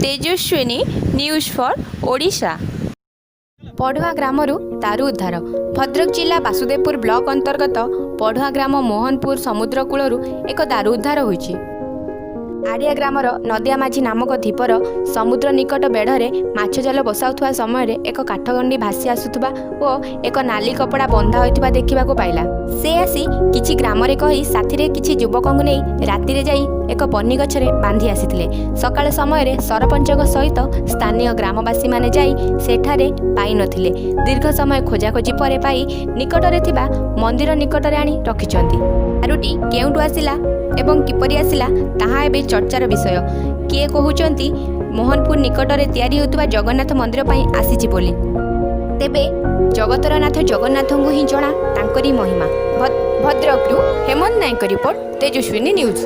Tejaswini news for Odisha. पढ़ुआ ग्रामरू दारू उद्धार। भद्रक जिला बासुदेवपुर ब्लॉक अंतर्गत पढ़ुआ ग्राम मोहनपुर समुद्र कूलरू एक दारू उद्धार होईछि। आड़िया ग्रामर नदियामाझी नामक द्वीपर समुद्र निकट बेढ़े माछ जाल बसाउथुवा समय एक काठगंडी भासी आसुथुवा और एक नाली कपड़ा बंधा होइथिबा देखिबाकू पाइला। से आसी किछि ग्रामरे कहि साथीरे किछि युवकଙ୍କୁ नै रातिरे जाई एक पन्नी गछरे बांधी आसीथिले। सकाळ समय सरपंचक सहित स्थानीय ग्रामवासी माने जाई सेठारे पाई नथिले। दीर्घ समय खोजाखोजी परे पाई निकटरे थिबा मंदिर निकटरे आनी रखिचंती। दारूटी केउंटु आसिला एवं किपरि आसिला ताहा एबे चर्चार विषय। किए कहउचंती मोहनपुर निकटरे तैयारी होतुवा जगन्नाथ मंदिर पई आसीछि बोली। तेबे जगतर नाथ जगन्नाथଙ୍କୁ ହିଁ ଜଣା ତାଙ୍କରି महिमा। भद्रकରୁ हेमंत नायक रिपोर्ट, तेजस्विनी न्यूज।